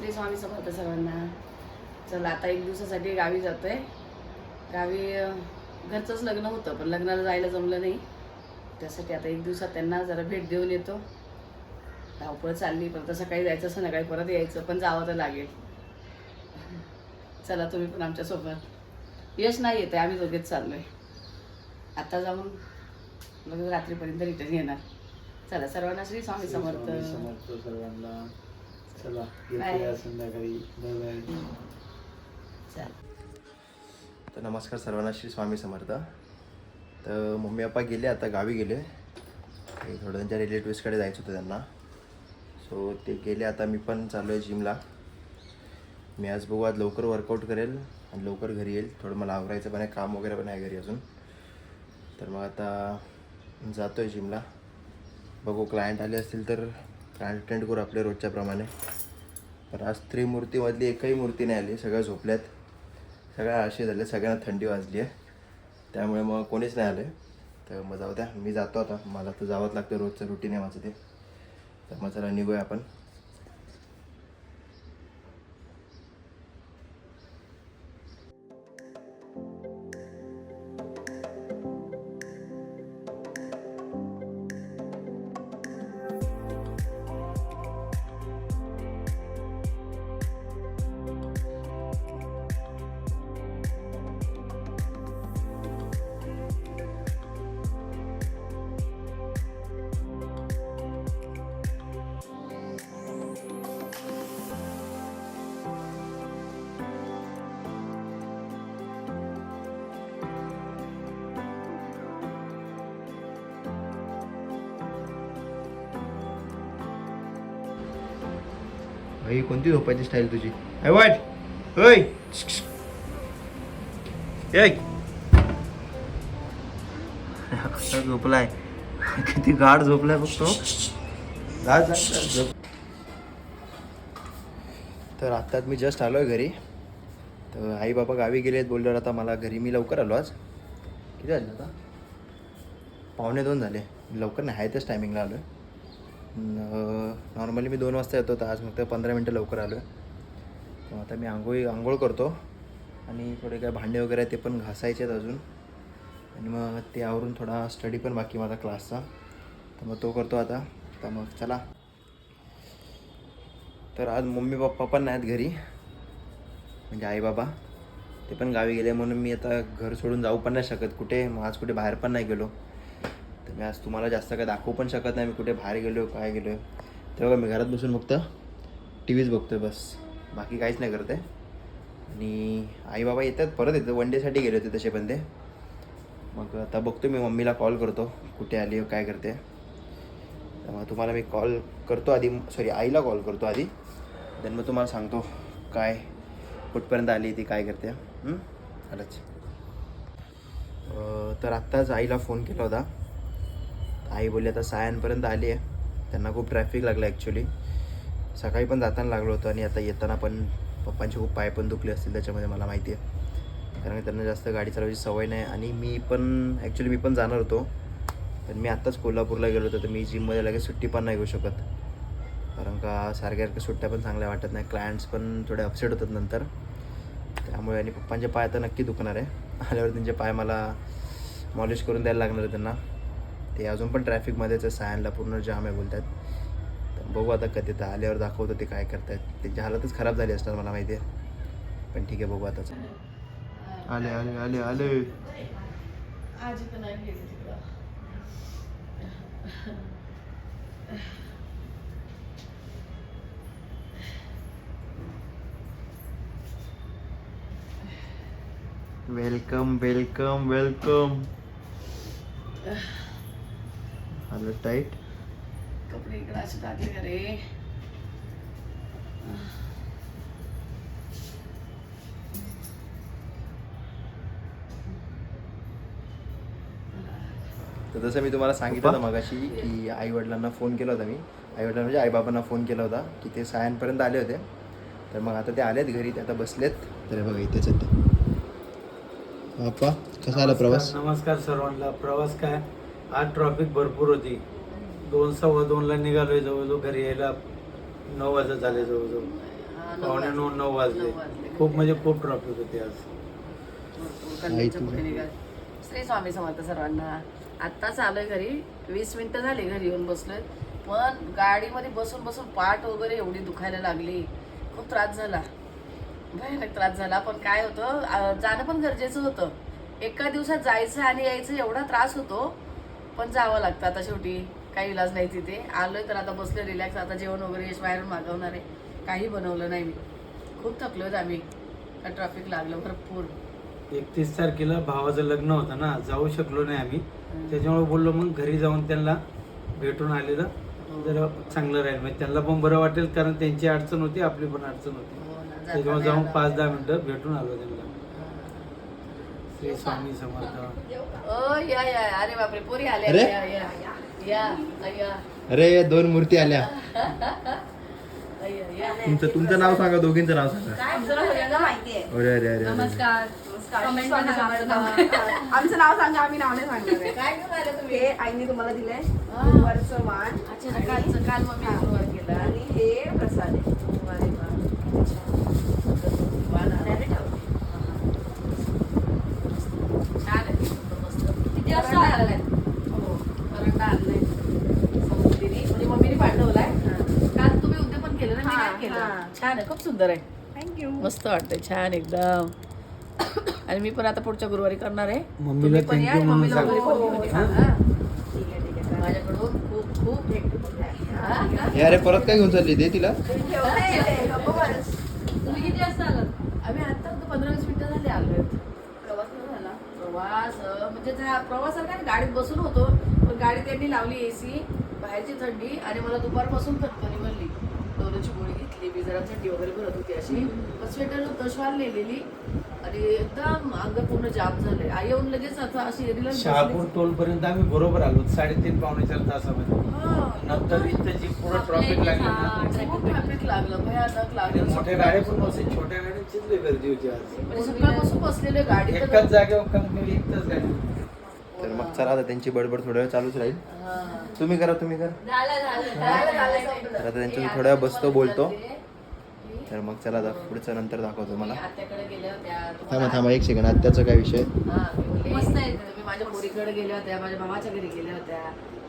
श्री स्वामी समर्थ सर्वांना. चला आता एक दिवसासाठी गावी जातोय. गावी घरचंच लग्न होतं पण लग्नाला जायला जमलं नाही. त्यासाठी आता एक दिवसात त्यांना जरा भेट देऊन येतो. धावपळ चालली पण तसं काही जायचं संध्याकाळी परत यायचं पण जावं तर लागेल. चला तुम्ही पण आमच्यासोबत. यश नाही येते, आम्ही दोघेच चाललोय. आता जाऊन लगेच रात्रीपर्यंत रिटर्न येणार. चला सर्वांना श्री स्वामी समर्थ. समर्थ सर्वांना. चला बाय. भेटूया संध्याकाळी. Bye bye. चला. तर नमस्कार सर्वांना, श्री स्वामी समर्थ. तर मम्मी पप्पा गेले, आता गावी गेले. थोडं त्यांच्या रिलेटिव्सकडे जायचं होतं त्यांना. सो ते गेले, आता मी पण चाललो आहे जिमला. मी आज बघू, आज लवकर वर्कआउट करेल आणि लवकर घरी येईल. थोडं मला आवरायचं पण आहे, काम वगैरे पण आहे घरी अजून. तर मग आता जातो आहे जिमला. बघू क्लायंट आले असतील तर क्लायंट अटेंड करू आपल्या रोजच्याप्रमाणे. पण आज त्रिमूर्तीमधली एकही मूर्ती नाही आली, सगळ्या झोपल्यात, सगळ्या आळशी झाले, सगळ्यांना थंडी वाजली आहे. त्यामुळे मग कोणीच नाही आले. तर मग जाऊ द्या, मी जातो आता. मला तर जावंच लागतं, रोजचं रुटीन आहे माझं ते. तर मग चला निघूया आपण. भाई कोणती झोपायची स्टाईल तुझी? आय वाट होय झोपलाय, किती गाढ झोपलाय बघतो. तर आत्ताच मी जस्ट आलो आहे घरी. तर आई बाबा गावी गेलेत बोलल्यावर आता मला घरी, मी लवकर आलो आज. किती वाजले आता? 1:45 झाले. लवकर नाही, आहे त्याच टायमिंगला आलो आहे. नॉर्मली मी 2 वाजता येतो, तर आज फक्त 15 मिनटं लवकर आलो आहे. आता मी आंघोळ करतो आणि थोडे काय भांडे वगैरे ते पण घासायचे आहेत अजून. आणि मग ते आवरून थोडा स्टडी पण बाकी माझा क्लासचा, तर मग तो करतो आता. तर मग चला. तर आज मम्मी पप्पा पण नाहीत घरी, म्हणजे आई बाबा ते पण गावी गेले, म्हणून मी आता घर सोडून जाऊ पण नाही शकत कुठे. मग आज कुठे बाहेर पण नाही गेलो. तर मी आज तुम्हाला जास्त काय दाखवू पण शकत नाही मी कुठे बाहेर गेलो काय गेलो. तेव्हा मी घरात बसून फक्त टी व्हीच बघतो आहे बस, बाकी काहीच नाही करत आहे. आणि आई बाबा येतात, परत येतात. 1 डेसाठी गेले होते तसे पण ते. मग आता बघतो, मी मम्मीला कॉल करतो कुठे आली काय करते. तर मग तुम्हाला मी कॉल करतो आधी, आईला कॉल करतो आधी, देन मग तुम्हाला सांगतो काय कुठपर्यंत आली ती, काय करते. आलंच. तर आत्ताच आईला फोन केला होता. आई बोलली आता सायनपर्यंत आली आहे. त्यांना खूप ट्रॅफिक लागलं ॲक्च्युली. सकाळी पण जाताना लागलं होतं आणि आता येताना पण पप्पांचे खूप पाय पण दुखले असतील त्याच्यामध्ये, मला माहिती आहे. कारण की त्यांना जास्त गाडी चालवायची सवय नाही. आणि मी पण जाणार होतो, पण मी आत्ताच कोल्हापूरला गेलो होतो. तर मी जिममध्ये लगेच सुट्टी पण नाही घेऊ शकत, कारण का सारख्या सुट्ट्या पण चांगल्या वाटत नाही. क्लायंट्स पण थोडे अपसेट होतात नंतर. त्यामुळे आणि पप्पांचे पाय आता नक्की दुखणार आहे. आल्यावर त्यांचे पाय मला मॉलिश करून द्यायला लागणार आहे त्यांना. ते अजून पण ट्रॅफिकमध्येच आहे, सायनला पूर्ण जाम आहे बोलतात. तर बघू आता कधी तर आल्यावर दाखवतो ते काय करतायत. त्यांची हालतच खराब झाली असणार मला माहिती आहे, पण ठीक आहे बघू आताच. आले आले आले आले. आजी तर नाही गेली तिकडं. Welcome welcome welcome. आलं टाईट. कपडे इकडे असे टाकले का रे. तर जसं मी तुम्हाला सांगितलं होतं मगाशी की आईवडिलांना फोन केला होता मी. आईवडिलांना म्हणजे आईबाबांना फोन केला होता की ते सायनपर्यंत आले होते. तर मग आता ते आलेत घरी, ते आता बसलेत. तर बघा इथेच आहेत ते. बाप्पा कसा आला प्रवास? नमस्कार सर्वांना. प्रवास काय, आज ट्रॉफिक भरपूर होती. 2 सव्वा 2ला निघालोय, जवळजवळ घरी यायला 9 वाजत झाले जवळजवळ. पावणे 9 9 वाजले. वाजले. खूप म्हणजे खूप ट्रॉफिक होती आज. कल्याणच्या पुढे निघाल. श्री स्वामी समर्थ सर्वांना. आत्ताच आलोय घरी, 20 मिनिटं झाली घरी येऊन बसलोय, पण गाडीमध्ये बसून बसून पाठ वगैरे एवढी दुखायला लागली, खूप त्रास झाला, भयानक त्रास झाला. पण काय होतं, जाणं पण गरजेचं होतं. एका दिवसात जायचं आणि यायचं एवढा त्रास होतो, पण जावं लागतं. आता शेवटी काही इलाज नाही तिथे. आलोय तर आता बसलोय रिलॅक्स. आता जेवण वगैरे यश बाहेरून मागवणार आहे. काही बनवलं नाही मी, खूप थकलोय आम्ही, ट्रॅफिक लागलं भरपूर. 31 तारखेला भावाचं लग्न होतं ना, जाऊ शकलो नाही आम्ही. त्याच्यामुळे बोललो मग घरी जाऊन त्यांना भेटून आलेलं जरा चांगलं राहील, म्हणजे त्यांना पण बरं वाटेल, कारण त्यांची अडचण होती, आपली पण अडचण होती. हो ना, त्याच्यामुळे जाताना जाऊन आला. 5-10 मिनिटं भेटून आलो त्यांना. श्री स्वामी समर्थ. ओ या या, अरे बापरे, पोरी आल्या. अरे? या या या या अरे 2 मूर्ती आल्या. या या. तुमचं नाव सांगा, दोघींचं नाव सांगा. माहितीये. अरे अरे अरे अरे. नमस्कार. आमचं नाव सांगा, आम्ही नाव नाही सांगणार आहे. काय घेऊन आले तुम्ही? हे आईने तुम्हाला दिलंय गुरुवारचं वाण. अच्छा, काल मम्मी गुरुवार केला. आणि हे प्रसाद आहे. अरे वा, वाण आणायला ठेवलं. छान आहे, मस्त. किती वाजता आलाय? हो, वरंडा आणलाय समृद्धीने, म्हणजे मम्मीने पाठवलाय. काल तुम्ही उद्यापन केलं ना, मी हा, काय केलं. हा. छान आहे, खूप सुंदर आहे, थँक्यू. मस्त वाटतंय, छान एकदम. आणि मी पण आता पुढच्या गुरुवारी करणार आहे. मम्मीला तुम्ही पण या thank आणि you मम्मीला म्हणून वगैरे पण घेऊन या. हा. ठीक आहे, ठीक आहे. माझ्याकडून खूप खूप हा. हे अरे परत काय घेऊन चालली दे तिला. तुम्ही किती वाजता आलात? आम्ही आता 15-20 मिनिटं झाली आलोय. प्रवास नाही झाला. प्रवास म्हणजे प्रवासाला काय, गाडीत बसून होतो, पण गाडी त्यांनी लावली एसी, बाहेरची थंडी, आणि मला दुपारपासून कणकणी बनली. डोलोची गोळी घेतली मी, जरा थंडी वगैरे भरत होती अशी, पण स्वेटर दशवार नेलेली आणि एकदम अंग पूर्ण जाम झाले. आई येऊन लगेच आता अशी एरीला शहापूर टोल पर्यंत आम्ही बरोबर आलो, 3.5-4 तासामध्ये. नंतर इथं जी पुढं ट्रॉफिक लागली ना, खूप ट्रॅफिक लागलं, भयानक आणि लागलं. मोठ्या गाड्या पण नव्हते, छोट्या गाड्यांचीच लई गर्दी होती आज. म्हणजे सकाळपासून बसलेले गाडी तर- एकाच जागेवर कमी एकच गाडी. तर मग चला आता त्यांची बडबड थोड्या वेळ चालूच राहील. हा. तुम्ही करा. तर आता त्यांच्यासोबत थोड्या वेळ बसतो, बोलतो. तर मग चला आता पुढचं नंतर दाखवतो मला. आत्याकडे गेल्या होत्या. थांबा 1 सेकंड. आत्याचा काय विषय? मस्त आहे. तुम्ही माझ्या पोरीकडे गेल्या होत्या, माझ्या भावाच्या घरी गेल्या होत्या.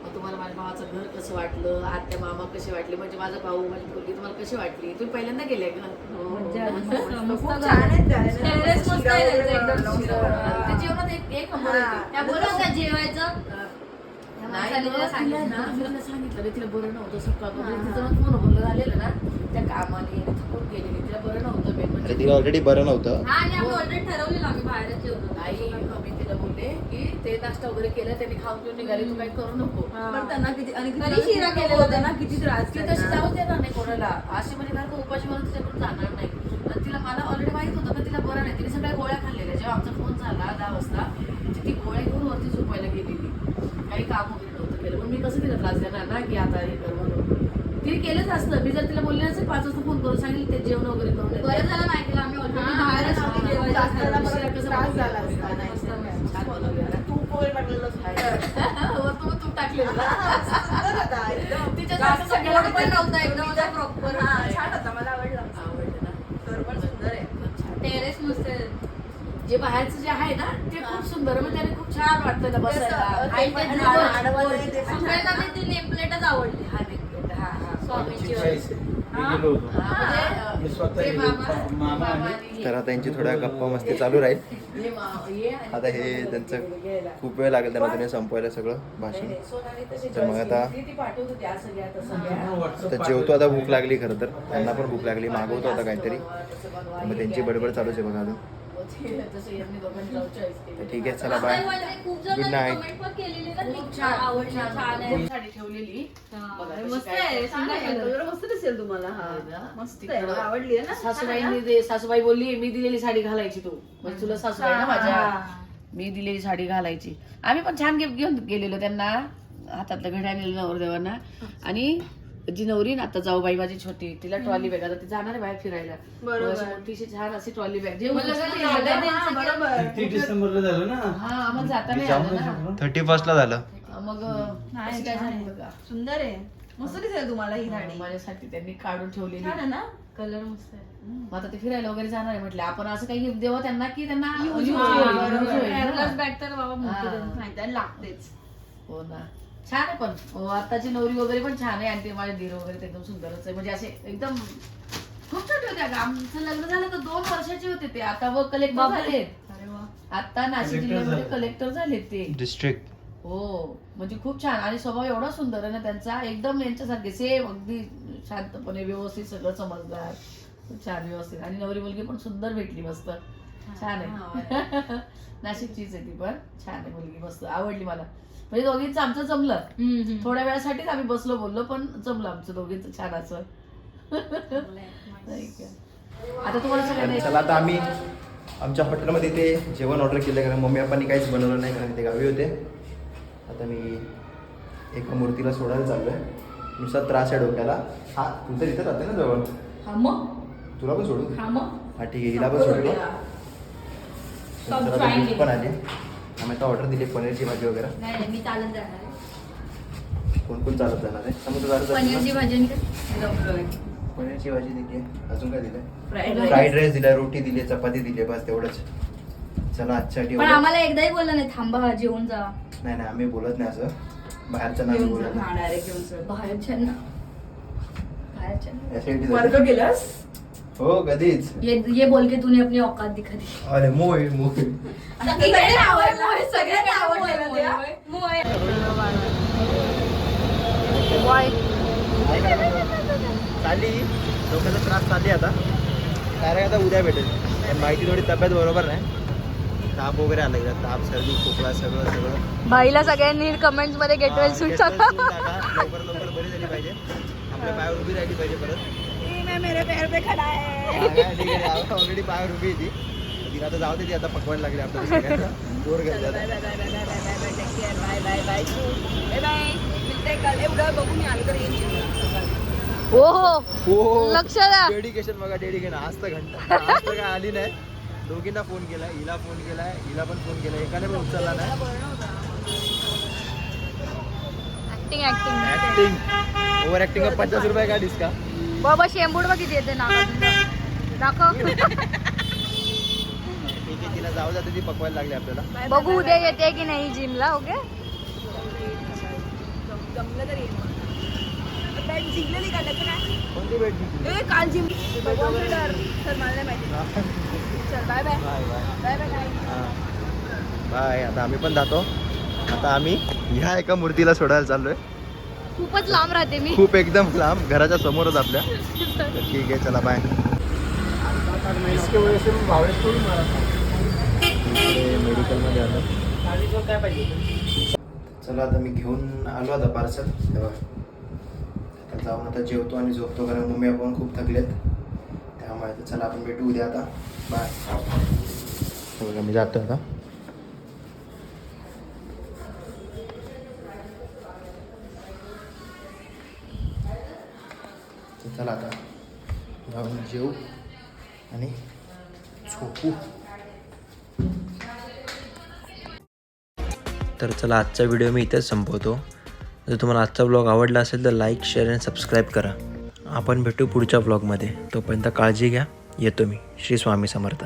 मग तुम्हाला माझ्या भावाचं घर कसं वाटलं, आत्या मामा कसे वाटले, म्हणजे माझा भाऊ माझी पोरगी तुम्हाला कशी वाटली? तुम्ही पहिल्यांदा गेल्या का? खूप छान आहेत त्या. टेरेस मस्त आहे त्यांचं एकदम. त्या जेवणात एक नंबर आहे ते. त्या बोलत होत्या जेवायचं. नाही माणसाने गं, तिला सांगितलं तिला ना, ना. मी तिला सांगितलं रे, तिला बरं नव्हतं सकाळपासून. तिचं फोन बोलणं झालेलं ना, त्या कामाने थकून गेलेली, तिला बरं नव्हतं मेन अरे म्हणजे. तिला ऑलरेडी बरं नव्हतं. हा, आणि आम्ही ऑलरेडी ठरवलेलं आम्ही बाहेरच जेवतो. आई मी तिला बोलले की ते नाश्ता वगैरे केलं, त्यांनी खाऊन पिऊन निघाले, तू काही करू नको. पण त्यांना किती आणि घरी शिरा केलेला होता ना, किती त्रास ती तशी जाऊच देणार नाही कोणाला. अशी म्हणजे काय उपाशी म्हणून तिच्याकडून जाणार नाही. आणि तिला मला ऑलरेडी माहित होतं का तिला बरं नाही. तिने सगळ्या गोळ्या खाल्लेल्या. जेव्हा आमचा फोन झाला 10 वाजता, ती गोळ्या घेऊन वरती झोपायला गेलेली, काही काम वगैरे नव्हतं केलं. पण मी कसं तिला त्रास देणार ना की आता हे कर म्हणून. तिने केलंच असतं. मी जर तिला बोलले नसेल 5 वाजता फोन करून सांगितलं ते जेवण वगैरे करून येते. बरं झालं नाही केलं, आम्ही ऑलरेडी हा, बाहेरच हा, आम्ही जेवायचं जास्त ठरवलं. झाला. शिरा कसं त्रास झाला बनवली? असता, नाही. छान बनवली ना. तूप वगैरे टाकलेलं असतं. वरतून तूप टाकलेलं. सुंदर होता एकदम. तिच्यासारखं गोड सगळ्यांना पण नव्हता एकदम असा प्रॉपर. हा, छान होता, मला आवडला. आवडलं ना. घर पण सुंदर आहे. छान. टेरेस मस्त आहे. जे बाहेरचं जे आहे ना ते खूप सुंदर, म्हणजे त्याने खूप छान वाटतं ना बसायला. आणि ते आणि झाड, आडवं आहे ते पण सगळ्यांना ते ती नेमप्लेटच आवडली. हा, नेमकं. हा, हा. स्वामींची चॉईस आहे. मी गेलो होतो. हा, म्हणजे, मी स्वतः ते गेलो. मामा मामा आणि- आणि हे. तर आता यांची थोड्या गप्पा मस्ती चालू राहील. हे आणि आता हे त्यांचं खूप वेळ लागेल त्यांना तुम्ही संपवायला सगळं भाषण. तर मग आता आता जेवतो. आता भूक लागली खरं तर, त्यांना पण भूक लागली, मागवतो आता काहीतरी. मग त्यांची बडबड चालूच आहे बघा अजून. तर ठीक आहे, चला बाय. खूप Good जणांनी night. कमेंट पण केलेली ना, खूप की छान आवडली, छान आहे. साडी ठेवलेली. बघा, कशी मस्त काय आहे, छान सुंदर आहे. आहे. कलर मस्त दिसेल तुम्हाला. हा, मस्त आहे. मला आवडली आहे ना. सासूबाई बोलली मी दिलेली साडी घालायची तू, म्हणजे तुला सासूबाई ना माझ्या, हा. मी दिलेली साडी घालायची. आम्ही पण छान गिफ्ट घेऊन गेलेलो त्यांना, हातातलं घड्याळ आणलेलं नवरदेवांना. आणि जी नवरी ना आता जाऊबाई माझी छोटी, तिला ट्रॉली बॅग, आता ती जाणार आहे बाहेर फिरायला. बरोबर. अशी मोठीशी छान अशी ट्रॉली बॅग जे मला उचलून लग्न नेलं झालं ना. हा, बरोबर. 30 डिसेंबरला झालं ना. हा, आम्हाला जाता नाही जाऊन आलं नाही ना. शकलो. 31 ला झालं. मग नाही, अशी काय छान झाली आहे. बघा. सुंदर आहे. मस्त दिसेल तुम्हाला ही साडी. माझ्यासाठी त्यांनी काढून ठेवलेली. छान आहे ना. कलर मस्त आहे. मग आता ते फिरायला वगैरे जाणार आहे म्हटलं आपण असं काही गिफ्ट देऊ त्यांना की त्यांना Use use होईल, होईल, बरोबर. use होईल ना. Travelers bag तर बाबा मोठी हा. देतात. नाही त्याला लागतेच. हो ना छान आहे पण आताची नवरी वगैरे पण छान आहे आणि ते माझे दीर वगैरे ते एकदम सुंदरच आहे म्हणजे असे एकदम खूप छोटे होते अगं. आमचं लग्न झालं तर 2 वर्षाचे होते ते आता व कलेक्टर बापरे. झालेत अरे वा. आता नाशिक Collector जिल्ह्यामध्ये झाले. कलेक्टर झालेत ते डिस्ट्रिक्ट हो म्हणजे खूप छान आणि स्वभाव एवढा सुंदर आहे ना त्यांचा एकदम यांच्यासारखे सेम अगदी शांतपणे व्यवस्थित सगळं समजदार खूप छान व्यवस्थित आणि नवरी मुलगी पण सुंदर भेटली मस्त छान आहे नाशिकचीच आहे ती पण छान आहे मुलगी मस्त आवडली मला म्हणजे दोघींचं आमचं जमलं थोड्या वेळासाठीच आम्ही बसलो बोललो पण जमलं आमचं दोघींचं छान असं नाही का? आता तुम्हाला तर सगळ्यांना चला आता आम्ही आमच्या हॉटेलमध्ये ते जेवण ऑर्डर केलं कारण मम्मी पप्पांनी काहीच बनवलं नाही कारण ते गावी होते. आता मी एका मूर्तीला सोडायला चाललोय नुसता त्रास आहे डोक्याला. हा तू तर इथं राहते ना जवळ हा मग तुला पण सोडू हा मग हा ठीक आहे हिला पण सोडलो. Stop तर आता trying भूक it. पण आली आम्ही आता ऑर्डर दिली पनीरची भाजी वगैरे. नाही नाही, मी चालत जाणार आहे. कोण कोण चालत जाणार आहे समुद्र चालत पनीरची जाणार? भाजी आणि काय? पनीरची भाजी दिली आहे अजून काय दिलंय फ्राईड राईस फ्राईड राईस दिलाय रोटी दिली चपाती दिली आहे बस तेवढंच. चला आजच्यासाठी पण एवढं. आम्हाला एकदाही बोललं नाही थांबा जेवून जा. नाही नाही आम्ही बोलत नाही असं बाहेरचं नाव बोलत नाही. डायरेक्ट घेऊन सर. बाहेरच्यांना बाहेरच्यांना यासाठी वर्ग जाते. केलास? हो कधीच ये बोल के तूने अपनी औकात दिखा दी. अरे मोय मोय सगळ्यांना आवडलं. सगळ्यांना आवडलं. मोय. चाली डोक्याचा त्रास चालली आता कारण आता उद्या भेटेल पण माहिती थोडी तब्येत बरोबर नाही ताप वगैरे आला गेला ताप सर्दी खोकला सगळं सगळं. बाईला सगळ्यांनी कमेंट्स मध्ये गेट वेल सूट टाका. लवकर लवकर बरी झाली पाहिजे आपल्या पायावर उभी राहिली पाहिजे परत. मेरे पैर पे खड़ा है. हा काय, ठीक आहे ऑलरेडी पायावर उभी आहे ती तिला आता जाऊ दे ती आता पकवायला लागली आपल्याला सगळ्यांना बोर करते बाय आता. Bye bye bye bye bye bye take care bye bye bye bye bye मिळते काल एवढं बघून मी आलो तर येईल. हो लक्ष द्या. डेडिकेशन बघा डेडिकेशन आज तर घंटा आज तर काय आली नाही. दोघींना फोन केलाय हिला फोन केलाय हिला पण फोन केलाय एकाने पण उचलला नाही. Acting acting acting over acting 50 रुपये का डिस्का. बाबा शेंबूड बघ किती येते ना दाखव. ठीक आहे तिला जाऊ जाते ती पकवायला लागली आपल्याला. बघू उद्या येते की नाही जिमला. ओके जमलं तर येईल. बॅट जिंकलेली का त्याचं काय? कोणती भेट जिंकली? ए काल जिंक भगवान डर तर मला नाही माहिती. चल bye bye bye bye bye bye bye. Bye. आता आम्ही पण जातो. आता आम्ही ह्या एका मूर्तीला सोडायला चाललोय खूपच लांब राहते मी. खूप एकदम लांब घराच्या समोरच आपल्या. तर ठीक आहे चला बाय. मेडिकलमध्ये आलो. चला आता मी घेऊन आलो आता पार्सल तेव्हा आता जाऊन आता जेवतो आणि झोपतो कारण मम्मी आपण खूप थकलेत त्यामुळे आता चला आपण भेटू उद्या आता बाय. बघा मी जातो आता. तर चला आता जाऊन जेवू आणि झोपू. तर चला आजचा व्हिडिओ मी इथेच संपवतो. जर तुम्हाला आजचा ब्लॉग आवडला असेल तर लाईक शेअर आणि सबस्क्राईब करा. आपण भेटू पुढच्या ब्लॉगमध्ये. तोपर्यंत काळजी घ्या. येतो मी. श्री स्वामी समर्थ.